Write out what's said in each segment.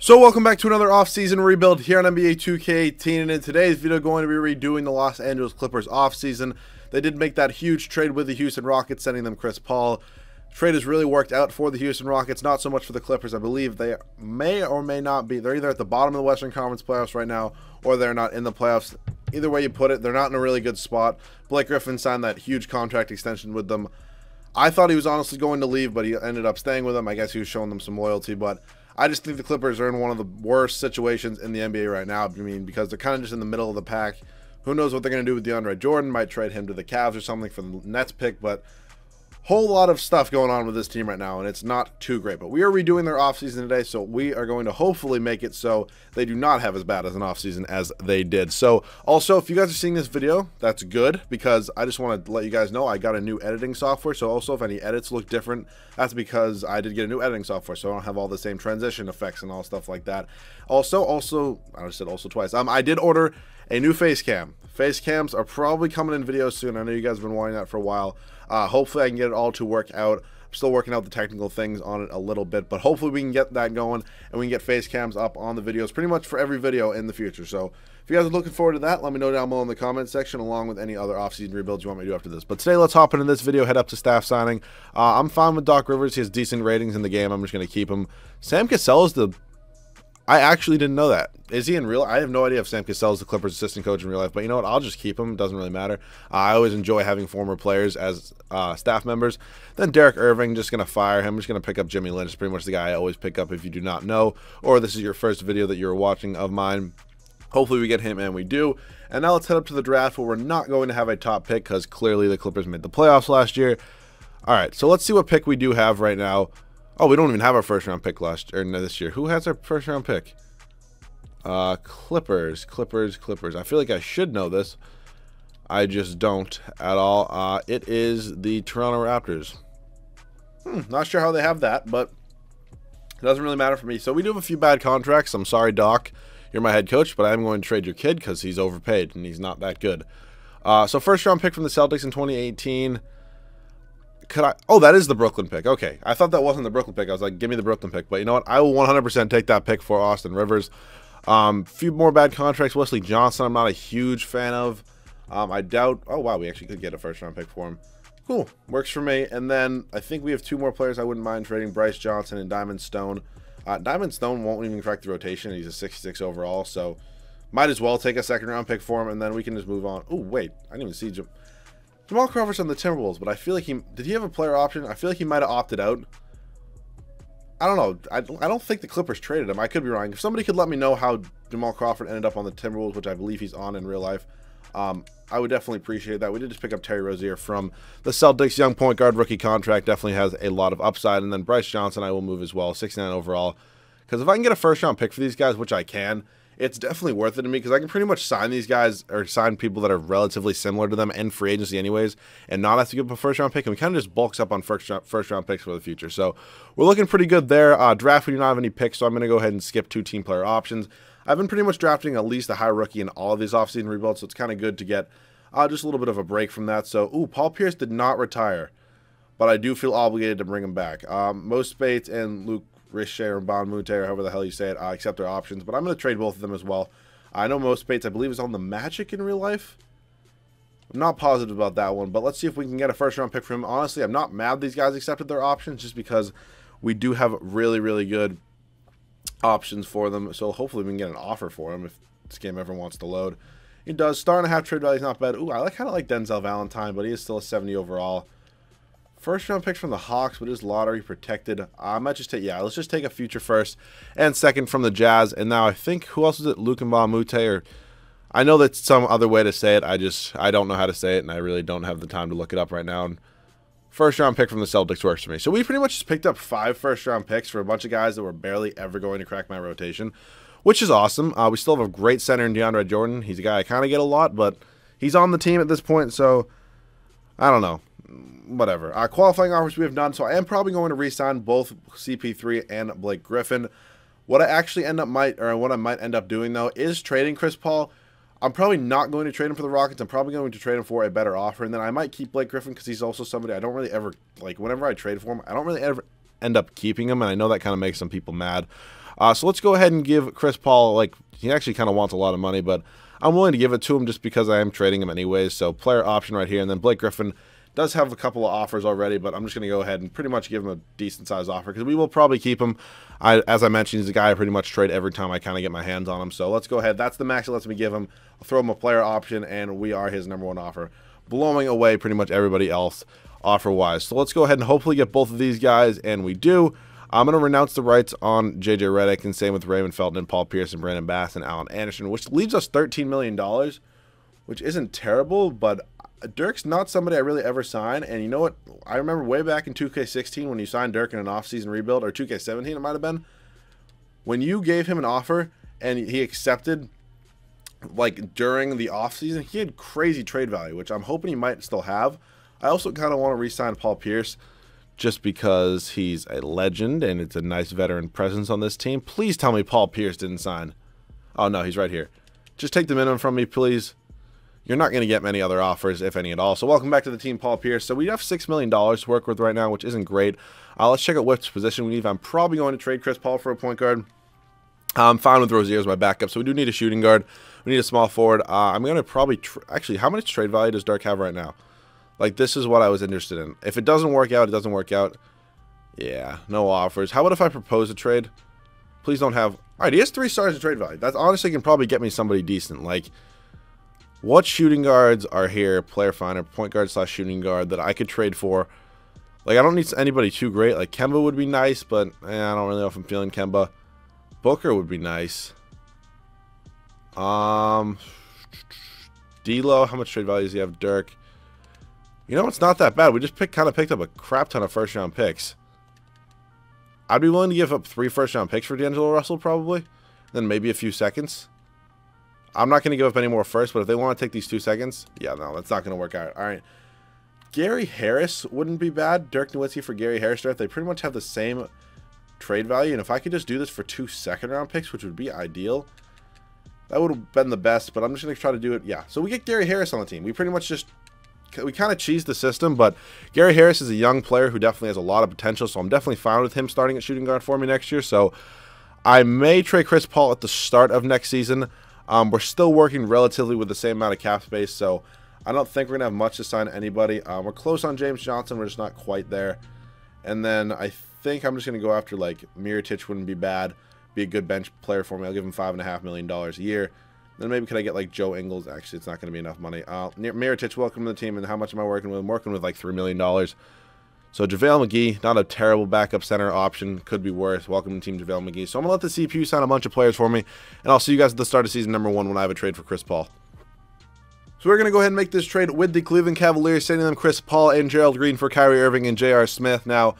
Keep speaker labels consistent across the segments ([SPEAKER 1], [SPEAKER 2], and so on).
[SPEAKER 1] So welcome back to another off-season rebuild here on NBA 2K18, and in today's video going to be redoing the Los Angeles Clippers off-season. They did make that huge trade with the Houston Rockets, sending them Chris Paul. Trade has really worked out for the Houston Rockets, not so much for the Clippers. I believe they may or may not be. They're either at the bottom of the Western Conference playoffs right now, or they're not in the playoffs. Either way you put it, they're not in a really good spot. Blake Griffin signed that huge contract extension with them. I thought he was honestly going to leave, but he ended up staying with them. I guess he was showing them some loyalty, but I just think the Clippers are in one of the worst situations in the NBA right now. I mean, because they're kind of just in the middle of the pack. Who knows what they're going to do with DeAndre Jordan? Might trade him to the Cavs or something for the Nets pick, but whole lot of stuff going on with this team right now, and it's not too great. But we are redoing their offseason today, so we are going to hopefully make it so they do not have as bad as an offseason as they did. So also, if you guys are seeing this video, that's good, because I just want to let you guys know I got a new editing software. So also, if any edits look different, that's because I did get a new editing software, so I don't have all the same transition effects and all stuff like that. Also, I just said also twice. I did order a new face cam. Face cams are probably coming in videos soon. I know you guys have been wanting that for a while. Hopefully I can get it all to work out. I'm still working out the technical things on it a little bit, but hopefully we can get that going and we can get face cams up on the videos pretty much for every video in the future. So if you guys are looking forward to that, let me know down below in the comment section, along with any other offseason rebuilds you want me to do after this. But today, let's hop into this video, head up to staff signing. I'm fine with Doc Rivers. He has decent ratings in the game. I'm just going to keep him. Sam Cassell is the... I actually didn't know that. Is he in real? I have no idea if Sam Cassell is the Clippers assistant coach in real life, but you know what? I'll just keep him. It doesn't really matter. I always enjoy having former players as staff members. Then Derek Irving, just going to fire him. I'm just going to pick up Jimmy Lynch. It's pretty much the guy I always pick up if you do not know, or this is your first video that you're watching of mine. Hopefully we get him, and we do. And now let's head up to the draft, where we're not going to have a top pick because clearly the Clippers made the playoffs last year. All right, so let's see what pick we do have right now. Oh, we don't even have our first-round pick this year. Who has our first-round pick? Clippers. I feel like I should know this. I just don't at all. It is the Toronto Raptors. Not sure how they have that, but it doesn't really matter for me. So we do have a few bad contracts. I'm sorry, Doc. You're my head coach, but I am going to trade your kid because he's overpaid and he's not that good. So first-round pick from the Celtics in 2018. Could I? Oh, that is the Brooklyn pick. Okay. I thought that wasn't the Brooklyn pick. I was like, give me the Brooklyn pick. But you know what? I will 100% take that pick for Austin Rivers. Few more bad contracts. Wesley Johnson, I'm not a huge fan of. I doubt. Oh, wow. We actually could get a first-round pick for him. Cool. Works for me. And then I think we have two more players I wouldn't mind trading. Bryce Johnson and Diamond Stone. Diamond Stone won't even crack the rotation. He's a 66 overall. So might as well take a second-round pick for him, and then we can just move on. Oh, wait. I didn't even see Jamal Crawford's on the Timberwolves, but I feel like did he have a player option? I feel like he might have opted out. I don't know. I don't think the Clippers traded him. I could be wrong. If somebody could let me know how Jamal Crawford ended up on the Timberwolves, which I believe he's on in real life, I would definitely appreciate that. We did just pick up Terry Rozier from the Celtics. Young point guard rookie contract, definitely has a lot of upside. And then Bryce Johnson I will move as well, 69 overall. Because if I can get a first-round pick for these guys, which I can, it's definitely worth it to me because I can pretty much sign these guys or sign people that are relatively similar to them in free agency anyways and not have to give up a first-round pick. And we kind of just bulks up on first-round picks for the future. So we're looking pretty good there. Draft, we do not have any picks, so I'm going to go ahead and skip two team player options. I've been pretty much drafting at least a high rookie in all of these offseason rebuilds, so it's kind of good to get just a little bit of a break from that. So, Paul Pierce did not retire, but I do feel obligated to bring him back. Most Spates and Luke Richer or Bon Mute, or however the hell you say it, accept their options, but I'm going to trade both of them as well. I know Most Spates, I believe, is on the Magic in real life. I'm not positive about that one, but let's see if we can get a first-round pick for him. Honestly, I'm not mad these guys accepted their options just because we do have really, really good options for them, so hopefully we can get an offer for him if this game ever wants to load. He does. Star and a half trade value is not bad. Ooh, I kind of like Denzel Valentine, but he is still a 70 overall. First-round picks from the Hawks, but is lottery protected. I might just take, let's just take a future first and second from the Jazz. And now I think, who else is it? Luke and Mute, or I know that's some other way to say it. I don't know how to say it, and I really don't have the time to look it up right now. And first-round pick from the Celtics works for me. So we pretty much just picked up 5 first-round picks for a bunch of guys that were barely ever going to crack my rotation, which is awesome. We still have a great center in DeAndre Jordan. He's a guy I kind of get a lot, but he's on the team at this point, so I don't know. Whatever. Qualifying offers we have none, so I am probably going to re-sign both CP3 and Blake Griffin. What I might end up doing though is trading Chris Paul. I'm probably not going to trade him for the Rockets. I'm probably going to trade him for a better offer, and then I might keep Blake Griffin because he's also somebody I don't really ever like. Whenever I trade for him, I don't really ever end up keeping him, and I know that kind of makes some people mad. So let's go ahead and give Chris Paul, like, he actually kind of wants a lot of money, but I'm willing to give it to him just because I am trading him anyways. So player option right here. And then Blake Griffin does have a couple of offers already, but I'm just going to go ahead and pretty much give him a decent size offer because we will probably keep him. As I mentioned, he's a guy I pretty much trade every time I kind of get my hands on him. So let's go ahead. That's the max it lets me give him. I'll throw him a player option, and we are his #1 offer, blowing away pretty much everybody else offer-wise. So let's go ahead and hopefully get both of these guys, and we do. I'm going to renounce the rights on J.J. Redick, and same with Raymond Felton, Paul Pierce, and Brandon Bass, and Allen Anderson, which leaves us $13 million, which isn't terrible, but Dirk's not somebody I really ever sign. And you know what? I remember way back in 2K16 when you signed Dirk in an offseason rebuild, or 2K17 it might have been, when you gave him an offer and he accepted, like, during the offseason, he had crazy trade value, which I'm hoping he might still have. I also kind of want to re-sign Paul Pierce just because he's a legend and it's a nice veteran presence on this team. Please tell me Paul Pierce didn't sign. Oh, no, he's right here. Just take the minimum from me, please. You're not going to get many other offers, if any at all. So welcome back to the team, Paul Pierce. So we have $6 million to work with right now, which isn't great. Let's check out which position we need. I'm probably going to trade Chris Paul for a point guard. I'm fine with Rozier as my backup, so we do need a shooting guard. We need a small forward. I'm going to probably... Actually, how much trade value does Dirk have right now? Like, this is what I was interested in. If it doesn't work out, it doesn't work out. Yeah, no offers. How about if I propose a trade? Please don't have... All right, he has 3 stars in trade value. That honestly can probably get me somebody decent. Like, what shooting guards are here? Player finder, point guard / shooting guard that I could trade for. Like, I don't need anybody too great. Like, Kemba would be nice, but I don't really know if I'm feeling Kemba. Booker would be nice. D'Lo, how much trade value does he have? Dirk. You know, it's not that bad. We just kind of picked up a crap ton of first-round picks. I'd be willing to give up 3 first-round picks for D'Angelo Russell, probably. Then maybe a few seconds. I'm not going to give up any more first, but if they want to take these 2 seconds, yeah, no, that's not going to work out. All right. Gary Harris wouldn't be bad. Dirk Nowitzki for Gary Harris draft. They pretty much have the same trade value, and if I could just do this for 2 second-round picks, which would be ideal, that would have been the best, but I'm just going to try to do it. Yeah, so we get Gary Harris on the team. We pretty much just... We kind of cheesed the system, but Gary Harris is a young player who definitely has a lot of potential, so I'm definitely fine with him starting at shooting guard for me next year. So I may trade Chris Paul at the start of next season. We're still working relatively with the same amount of cap space, so I don't think we're going to have much to sign to anybody. We're close on James Johnson. We're just not quite there. And then I think I'm just going to go after, like, Mirotic wouldn't be bad. Be a good bench player for me. I'll give him $5.5 million a year. Then maybe could I get, like, Joe Ingles? Actually, it's not going to be enough money. Mirotic, welcome to the team. And how much am I working with? I'm working with, like, $3 million. So JaVale McGee, not a terrible backup center option. Could be worse. Welcome to Team JaVale McGee. So I'm going to let the CPU sign a bunch of players for me. And I'll see you guys at the start of season #1 when I have a trade for Chris Paul. So we're going to go ahead and make this trade with the Cleveland Cavaliers, sending them Chris Paul and Gerald Green for Kyrie Irving and J.R. Smith. Now,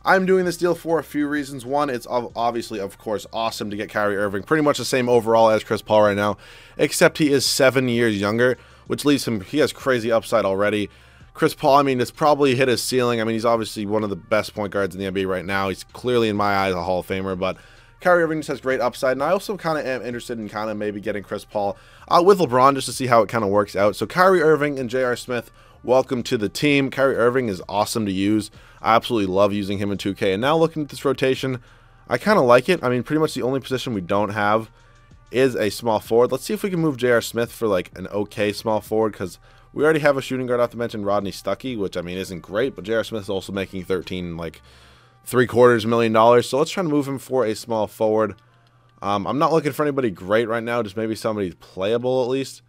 [SPEAKER 1] I'm doing this deal for a few reasons. One, it's obviously, of course, awesome to get Kyrie Irving. Pretty much the same overall as Chris Paul right now, except he is 7 years younger, which leaves him, he has crazy upside already. Chris Paul, I mean, has probably hit his ceiling. I mean, he's obviously one of the best point guards in the NBA right now. He's clearly, in my eyes, a Hall of Famer, but Kyrie Irving just has great upside, and I also kind of am interested in kind of maybe getting Chris Paul with LeBron just to see how it kind of works out. So Kyrie Irving and J.R. Smith, welcome to the team. Kyrie Irving is awesome to use. I absolutely love using him in 2K. And now looking at this rotation, I kind of like it. I mean, pretty much the only position we don't have is a small forward. Let's see if we can move J.R. Smith for, like, an okay small forward, because we already have a shooting guard, not to mention Rodney Stuckey, which, I mean, isn't great, but J.R. Smith is also making $13.75 million. So let's try to move him for a small forward. I'm not looking for anybody great right now, just maybe somebody playable at least.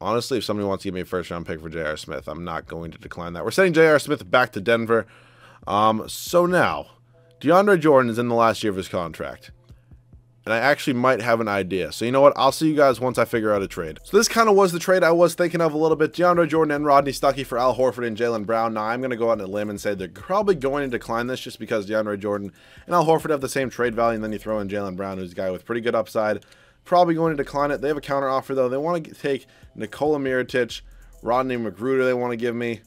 [SPEAKER 1] Honestly, if somebody wants to give me a first-round pick for J.R. Smith, I'm not going to decline that. We're sending J.R. Smith back to Denver. So now, DeAndre Jordan is in the last year of his contract. And I actually might have an idea. So you know what? I'll see you guys once I figure out a trade. So this kind of was the trade I was thinking of a little bit. DeAndre Jordan and Rodney Stuckey for Al Horford and Jaylen Brown. Now I'm going to go out on a limb and say they're probably going to decline this just because DeAndre Jordan and Al Horford have the same trade value. And then you throw in Jaylen Brown, who's a guy with pretty good upside. Probably going to decline it. They have a counter offer, though. They want to take Nikola Mirotic, Rodney McGruder they want to give me. You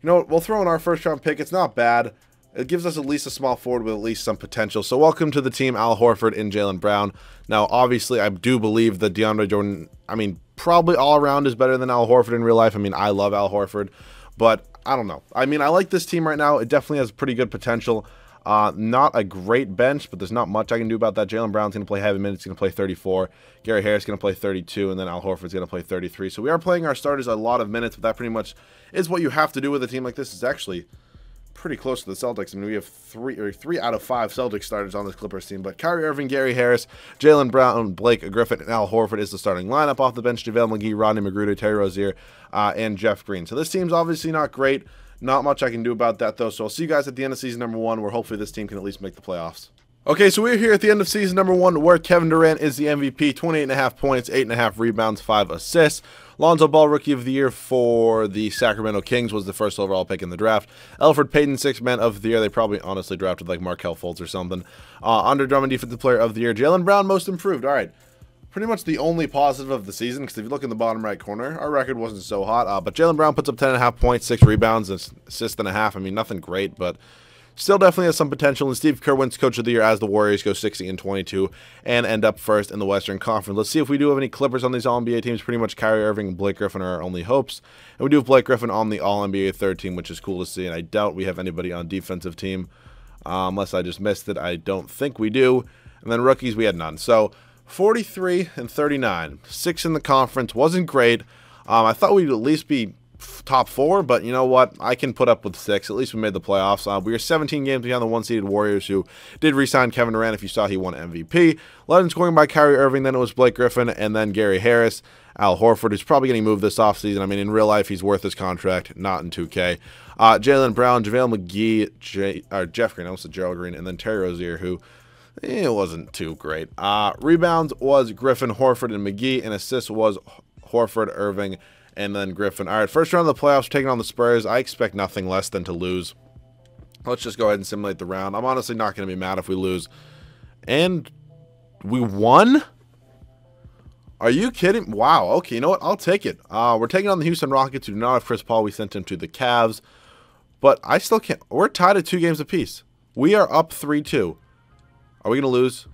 [SPEAKER 1] know what? We'll throw in our first-round pick. It's not bad. It gives us at least a small forward with at least some potential. So welcome to the team, Al Horford and Jaylen Brown. Now, obviously, I do believe that DeAndre Jordan, I mean, probably all around is better than Al Horford in real life. I mean, I love Al Horford, but I don't know. I mean, I like this team right now. It definitely has pretty good potential. Not a great bench, but there's not much I can do about that. Jaylen Brown's going to play heavy minutes. He's going to play 34. Gary Harris is going to play 32, and then Al Horford's going to play 33. So we are playing our starters a lot of minutes, but that pretty much is what you have to do with a team like this. It's actually pretty close to the Celtics. I mean, we have three out of 5 Celtics starters on this Clippers team. But Kyrie Irving, Gary Harris, Jaylen Brown, Blake Griffin, and Al Horford is the starting lineup. Off the bench, JaVale McGee, Rodney Magruder, Terry Rozier, and Jeff Green. So this team's obviously not great. Not much I can do about that, though. So I'll see you guys at the end of season number 1, where hopefully this team can at least make the playoffs. Okay, so we're here at the end of season number 1, where Kevin Durant is the MVP. 28.5 points, 8.5 rebounds, 5 assists. Lonzo Ball, Rookie of the Year for the Sacramento Kings, was the first overall pick in the draft. Elfrid Payton, 6th Man of the Year. They probably honestly drafted like Markelle Fultz or something. Andre Drummond, Defensive Player of the Year. Jaylen Brown, Most Improved. All right. Pretty much the only positive of the season, because if you look in the bottom right corner, our record wasn't so hot. But Jaylen Brown puts up 10.5 points, 6 rebounds, and assists and a half. I mean, nothing great, but still definitely has some potential. And Steve Kerr wins Coach of the Year as the Warriors go 60-22 and end up first in the Western Conference. Let's see if we do have any Clippers on these All-NBA teams. Pretty much Kyrie Irving and Blake Griffin are our only hopes. And we do have Blake Griffin on the All-NBA third team, which is cool to see. And I doubt we have anybody on defensive team, unless I just missed it. I don't think we do. And then rookies, we had none. So 43 and 39, 6 in the conference, wasn't great. I thought we'd at least be top 4, but you know what? I can put up with 6. At least we made the playoffs. We were 17 games behind the 1-seeded Warriors, who did re-sign Kevin Durant. If you saw, he won MVP. 11 scoring by Kyrie Irving, then it was Blake Griffin, and then Gary Harris. Al Horford, who's probably getting moved this offseason. I mean, in real life, he's worth his contract, not in 2K. Jaylen Brown, JaVale McGee, Jeff Green, almost Gerald Green, and then Terry Rozier, who it wasn't too great. Rebounds was Griffin, Horford, and McGee, and assists was Horford, Irving, and then Griffin. All right, first round of the playoffs, taking on the Spurs. I expect nothing less than to lose. Let's just go ahead and simulate the round. I'm honestly not going to be mad if we lose. And we won? Are you kidding? Wow. Okay, you know what? I'll take it. We're taking on the Houston Rockets, who do not have Chris Paul. We sent him to the Cavs. But I still can't. We're tied at 2 games apiece. We are up 3-2. Are we going to lose?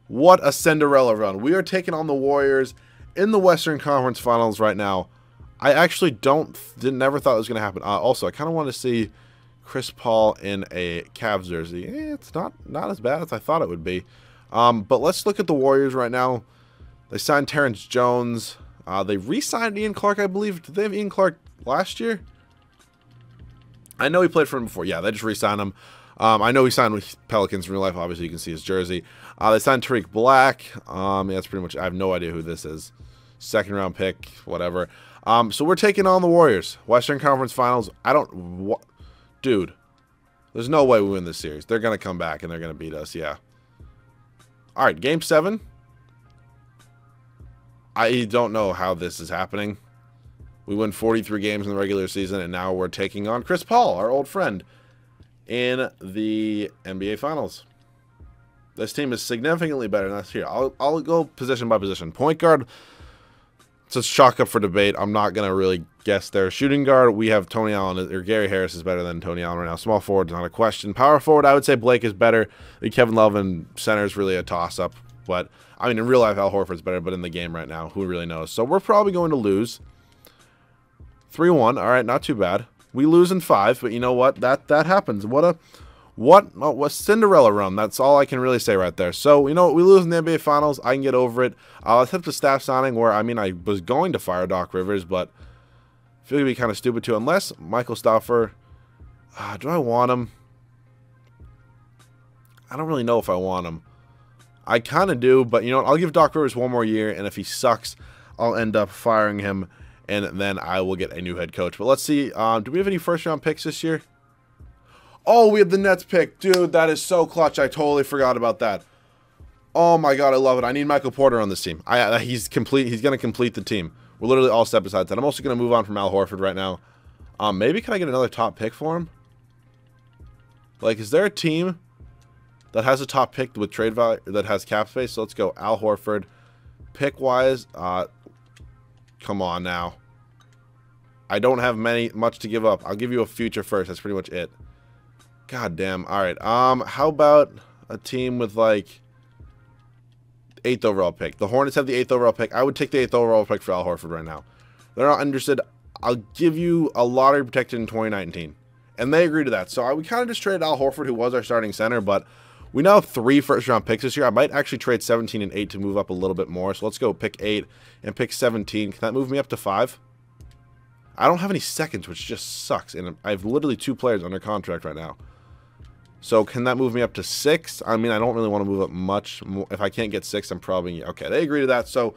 [SPEAKER 1] What a Cinderella run. We are taking on the Warriors in the Western Conference Finals right now. I actually never thought it was going to happen. Also, I kind of want to see Chris Paul in a Cavs jersey. It's not as bad as I thought it would be. But let's look at the Warriors right now. They signed Terrence Jones. They re-signed Ian Clark, I believe. Did they have Ian Clark last year? I know he played for him before. Yeah, they just re-signed him. I know he signed with Pelicans in real life. Obviously, you can see his jersey. They signed Tariq Black. Yeah, that's pretty much. I have no idea who this is. 2nd round pick, whatever. So we're taking on the Warriors. Western Conference Finals. Dude, there's no way we win this series. They're gonna come back and they're gonna beat us. Yeah. All right, Game 7. I don't know how this is happening. We win 43 games in the regular season, and now we're taking on Chris Paul, our old friend, in the NBA Finals. This team is significantly better than us here. I'll go position by position. Point guard, it's a chalk up for debate. I'm not going to really guess there. Shooting guard, we have Tony Allen, or Gary Harris is better than Tony Allen right now. Small forward, not a question. Power forward, I would say Blake is better. Kevin Love, and center is really a toss-up. But, I mean, in real life, Al Horford's better, but in the game right now, who really knows? So we're probably going to lose. 3-1, all right, not too bad. We lose in 5, but you know what? That happens. What Cinderella run. That's all I can really say right there. So, you know what? We lose in the NBA Finals. I can get over it. Let's hit the staff signing where, I mean, I was going to fire Doc Rivers, but I feel like it'd be kind of stupid to, unless Michael Stauffer. Do I want him? I don't really know if I want him. I kind of do, but you know what? I'll give Doc Rivers 1 more year, and if he sucks, I'll end up firing him, and then I will get a new head coach. But let's see. Do we have any first-round picks this year? Oh, we have the Nets pick. Dude, that is so clutch. I totally forgot about that. Oh, my God. I love it. I need Michael Porter on this team. He's complete. He's going to complete the team. We're literally all set besides that. I'm also going to move on from Al Horford right now. Maybe can I get another top pick for him? Like, is there a team that has a top pick with trade value that has cap space? So let's go Al Horford. Pick-wise, come on now. I don't have much to give up. I'll give you a future first. That's pretty much it. God damn. All right. How about a team with like 8th overall pick? The Hornets have the 8th overall pick. I would take the 8th overall pick for Al Horford right now. They're not interested. I'll give you a lottery protected in 2019. And they agreed to that. So we kind of just traded Al Horford, who was our starting center, but we now have 3 first-round picks this year. I might actually trade 17 and 8 to move up a little bit more. So let's go pick 8 and pick 17. Can that move me up to 5? I don't have any seconds, which just sucks. And I have literally 2 players under contract right now. So can that move me up to 6? I mean, I don't really want to move up much. If I can't get 6, I'm probably... Okay, they agree to that. So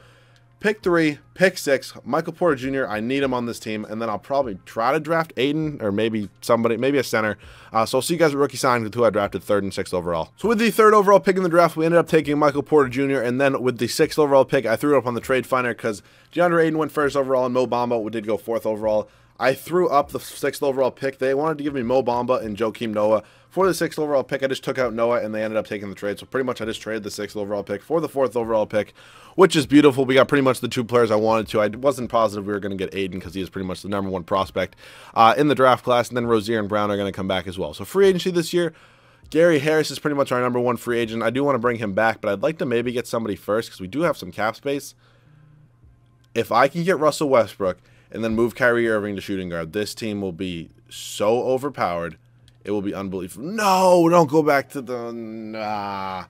[SPEAKER 1] pick 3, pick 6. Michael Porter Jr., I need him on this team. And then I'll probably try to draft Aiden or maybe somebody, maybe a center. So I'll see you guys at rookie signing with who I drafted 3rd and 6th overall. So with the 3rd overall pick in the draft, we ended up taking Michael Porter Jr. And then with the 6th overall pick, I threw it up on the trade finder because DeAndre Aiden went 1st overall and Mo Bamba did go 4th overall. I threw up the 6th overall pick. They wanted to give me Mo Bamba and Joakim Noah. For the 6th overall pick, I just took out Noah, and they ended up taking the trade. So pretty much I just traded the 6th overall pick for the 4th overall pick, which is beautiful. We got pretty much the 2 players I wanted to. I wasn't positive we were going to get Aiden because he is pretty much the #1 prospect in the draft class, and then Rozier and Brown are going to come back as well. So free agency this year, Gary Harris is pretty much our #1 free agent. I do want to bring him back, but I'd like to maybe get somebody first because we do have some cap space. If I can get Russell Westbrook and then move Kyrie Irving to shooting guard, this team will be so overpowered. It will be unbelievable. No, don't go back to the... Nah.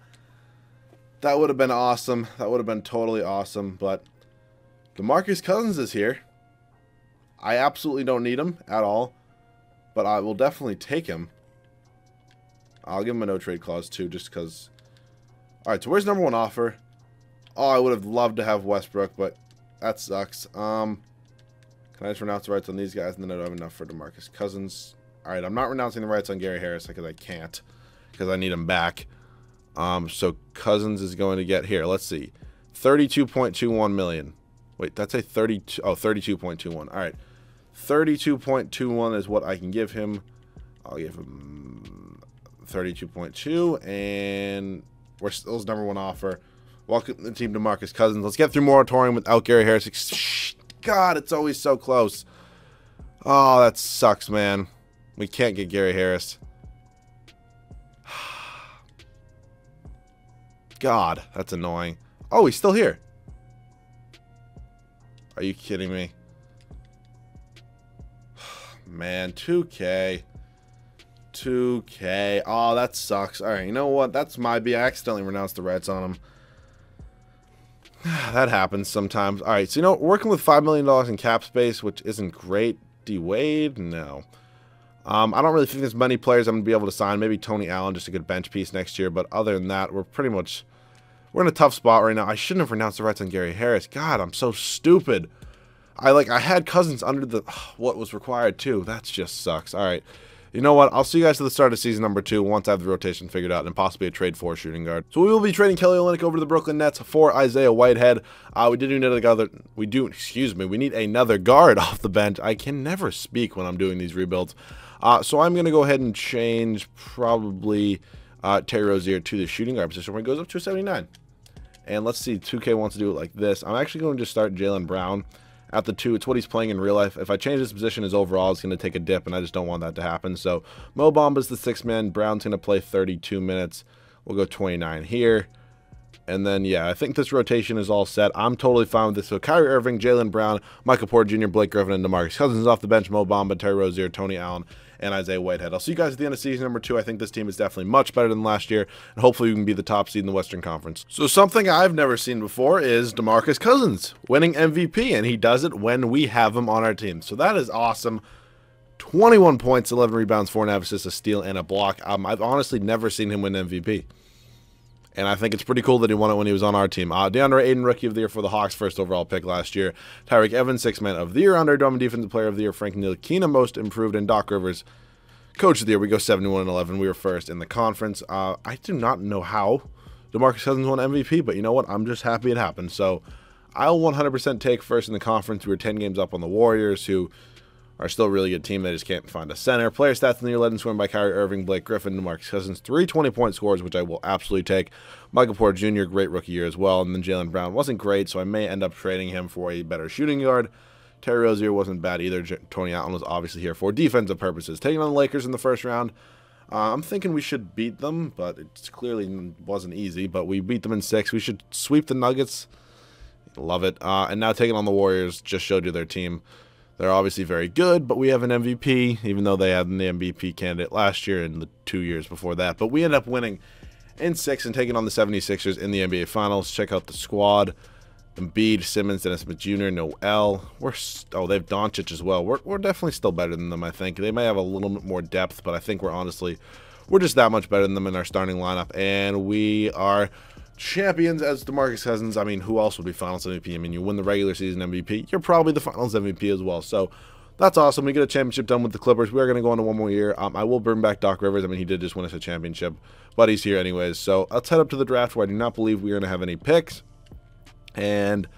[SPEAKER 1] That would have been awesome. That would have been totally awesome. But DeMarcus Cousins is here. I absolutely don't need him at all. But I will definitely take him. I'll give him a no-trade clause too, just because... Alright, so where's #1 offer? Oh, I would have loved to have Westbrook, but that sucks. Can I just renounce the rights on these guys, and then I don't have enough for DeMarcus Cousins? Alright, I'm not renouncing the rights on Gary Harris because I can't. Because I need him back. So Cousins is going to get here. Let's see. 32.21 million. Wait, that's a 32. Oh, 32.21. Alright. 32.21 is what I can give him. I'll give him 32.2. And we're still his #1 offer. Welcome to the team, DeMarcus Cousins. Let's get through moratorium without Gary Harris. God, it's always so close. Oh, that sucks, man. We can't get Gary Harris. God, that's annoying. Oh, he's still here. Are you kidding me? Man, 2K. 2K. Oh, that sucks. Alright, you know what? That's my B. I accidentally renounced the rights on him. That happens sometimes. Alright, so you know, working with $5 million in cap space, which isn't great. D-Wade? No. I don't really think there's many players I'm going to be able to sign. Maybe Tony Allen, just a good bench piece next year. But other than that, we're in a tough spot right now. I shouldn't have renounced the rights on Gary Harris. God, I'm so stupid. I had Cousins under the what was required too. That just sucks. All right. You know what? I'll see you guys at the start of season #2 once I have the rotation figured out and possibly a trade for a shooting guard. So we will be trading Kelly Olynyk over to the Brooklyn Nets for Isaiah Whitehead. We need another guard off the bench. I can never speak when I'm doing these rebuilds. So I'm going to go ahead and change probably Terry Rozier to the shooting guard position where he goes up to a 79. And let's see, 2K wants to do it like this. I'm actually going to just start Jaylen Brown at the 2. It's what he's playing in real life. If I change his position, his overall is going to take a dip, and I just don't want that to happen. So Mo Bamba's the 6th man. Brown's going to play 32 minutes. We'll go 29 here. And then, yeah, I think this rotation is all set. I'm totally fine with this. So Kyrie Irving, Jaylen Brown, Michael Porter Jr., Blake Griffin, and DeMarcus Cousins off the bench. Mo Bamba, Terry Rozier, Tony Allen, and Isaiah Whitehead. I'll see you guys at the end of season #2. I think this team is definitely much better than last year, and hopefully we can be the top seed in the Western Conference. So something I've never seen before is DeMarcus Cousins winning MVP, and he does it when we have him on our team. So that is awesome. 21 points, 11 rebounds, 4.5 assists, a steal, and a block. I've honestly never seen him win MVP. And I think it's pretty cool that he won it when he was on our team. DeAndre Aiden, Rookie of the Year for the Hawks, 1st overall pick last year. Tyreek Evans, 6th Man of the Year. Andre Drummond, Defensive Player of the Year. Frank Ntilikina, Most Improved. And Doc Rivers, Coach of the Year. We go 71-11. We were 1st in the conference. I do not know how DeMarcus Cousins won MVP, but you know what? I'm just happy it happened. So I'll 100% take 1st in the conference. We were 10 games up on the Warriors, who are still a really good team. They just can't find a center. Player stats in the year led in scoring by Kyrie Irving, Blake Griffin, DeMarcus Cousins. 3 20-point scores, which I will absolutely take. Michael Porter Jr., great rookie year as well. And then Jaylen Brown wasn't great, so I may end up trading him for a better shooting guard. Terry Rozier wasn't bad either. Tony Allen was obviously here for defensive purposes. Taking on the Lakers in the 1st round. I'm thinking we should beat them, but it clearly wasn't easy. But we beat them in 6. We should sweep the Nuggets. Love it. And now taking on the Warriors just showed you their team. They're obviously very good, but we have an MVP, even though they had the MVP candidate last year and the 2 years before that. But we end up winning in 6 and taking on the 76ers in the NBA Finals. Check out the squad. Embiid, Simmons, Dennis Smith Jr., Noel. They have Doncic as well. We're definitely still better than them, I think. They may have a little bit more depth, but I think we're just that much better than them in our starting lineup. And we are champions as DeMarcus Cousins. I mean, who else would be Finals MVP? I mean, you win the regular season MVP, you're probably the Finals MVP as well. So that's awesome. We get a championship done with the Clippers. We are going to go into one more year. I will bring back Doc Rivers. I mean, he did just win us a championship, but he's here anyways. So let's head up to the draft, where I do not believe we're going to have any picks. And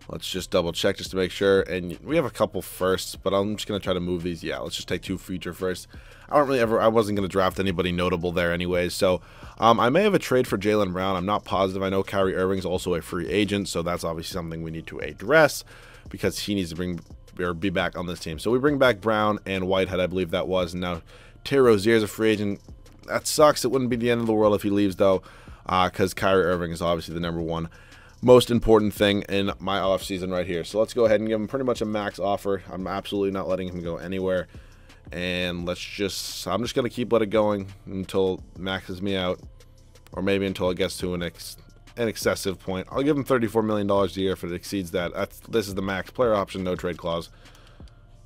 [SPEAKER 1] let's just double check just to make sure. And we have a couple firsts, but I'm just going to try to move these. Yeah, let's just take 2 future firsts. I wasn't going to draft anybody notable there anyways. So I may have a trade for Jaylen Brown. I'm not positive. I know Kyrie Irving's also a free agent, so that's obviously something we need to address because he needs to be back on this team. So we bring back Brown and Whitehead, I believe that was. And now Terry Rozier is a free agent. That sucks. It wouldn't be the end of the world if he leaves, though, because Kyrie Irving is obviously the #1 most important thing in my offseason right here. So let's go ahead and give him pretty much a max offer. I'm absolutely not letting him go anywhere. And I'm just going to keep it going until it maxes me out, or maybe until it gets to an excessive point. I'll give him $34 million a year if it exceeds that. This is the max player option, no trade clause.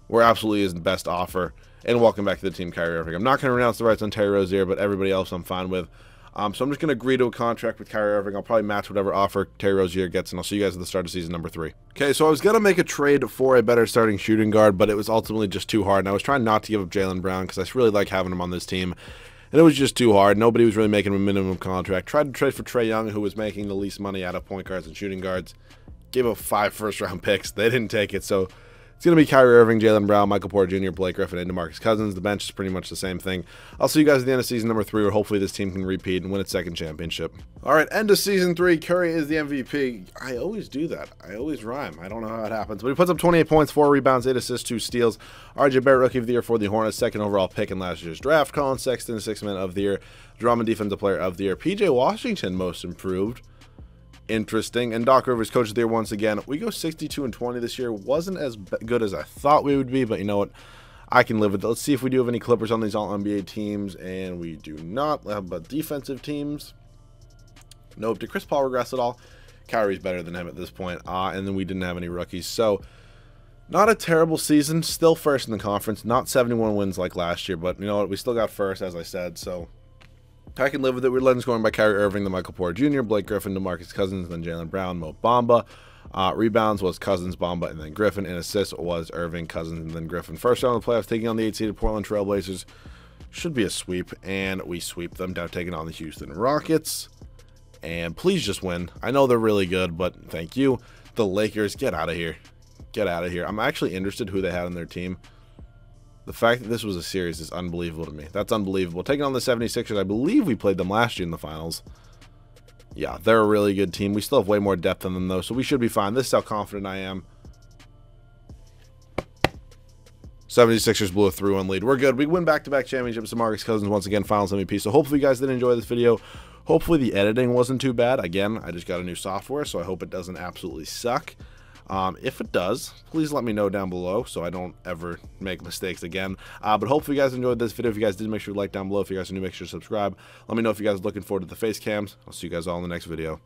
[SPEAKER 1] We're absolutely his best offer. And welcome back to the team, Kyrie Irving. I'm not going to renounce the rights on Terry Rozier, but everybody else I'm fine with. So I'm just going to agree to a contract with Kyrie Irving. I'll probably match whatever offer Terry Rozier gets, and I'll see you guys at the start of season number 3. Okay, so I was going to make a trade for a better starting shooting guard, but it was ultimately just too hard. And I was trying not to give up Jaylen Brown because I really like having him on this team. And it was just too hard. Nobody was really making a minimum contract. Tried to trade for Trae Young, who was making the least money out of point guards and shooting guards. Gave up 5 first-round picks. They didn't take it, so it's going to be Kyrie Irving, Jaylen Brown, Michael Porter Jr., Blake Griffin, and DeMarcus Cousins. The bench is pretty much the same thing. I'll see you guys at the end of season number 3, where hopefully this team can repeat and win its second championship. All right, end of season 3. Curry is the MVP. I always do that. I always rhyme. I don't know how it happens. But he puts up 28 points, 4 rebounds, 8 assists, 2 steals. RJ Barrett, Rookie of the Year for the Hornets, 2nd overall pick in last year's draft. Colin Sexton, 6th Man of the Year. Drummond, Defensive Player of the Year. PJ Washington, Most Improved. Interesting. And Doc Rivers, Coach of the Year once again. We go 62-20 this year. Wasn't as good as I thought we would be, but you know what? I can live with it. Let's see if we do have any Clippers on these All-NBA teams, and we do not. How about defensive teams? Nope. Did Chris Paul regress at all? Kyrie's better than him at this point. And then we didn't have any rookies. So, not a terrible season. Still first in the conference. Not 71 wins like last year, but you know what? We still got first, as I said, so I can live with it. We're led in scoring by Kyrie Irving, then Michael Porter Jr., Blake Griffin, DeMarcus Cousins, then Jaylen Brown, Mo Bamba. Rebounds was Cousins, Bamba, and then Griffin. And assists was Irving, Cousins, and then Griffin. First round of the playoffs, taking on the 8-seeded Portland Trail Blazers. Should be a sweep, and we sweep them down, taking on the Houston Rockets. And please just win. I know they're really good, but thank you. The Lakers, get out of here. Get out of here. I'm actually interested who they had on their team. The fact that this was a series is unbelievable to me. That's unbelievable. Taking on the 76ers, I believe we played them last year in the finals. Yeah, they're a really good team. We still have way more depth than them, though, so we should be fine. This is how confident I am. 76ers blew a 3-1 lead. We're good. We win back-to-back championships. DeMarcus Cousins, once again, finals MVP. So hopefully you guys did enjoy this video. Hopefully the editing wasn't too bad. Again, I just got a new software, so I hope it doesn't absolutely suck. If it does, please let me know down below so I don't ever make mistakes again. But hopefully you guys enjoyed this video. If you guys did, make sure to like down below. If you guys are new, make sure to subscribe. Let me know if you guys are looking forward to the face cams. I'll see you guys all in the next video.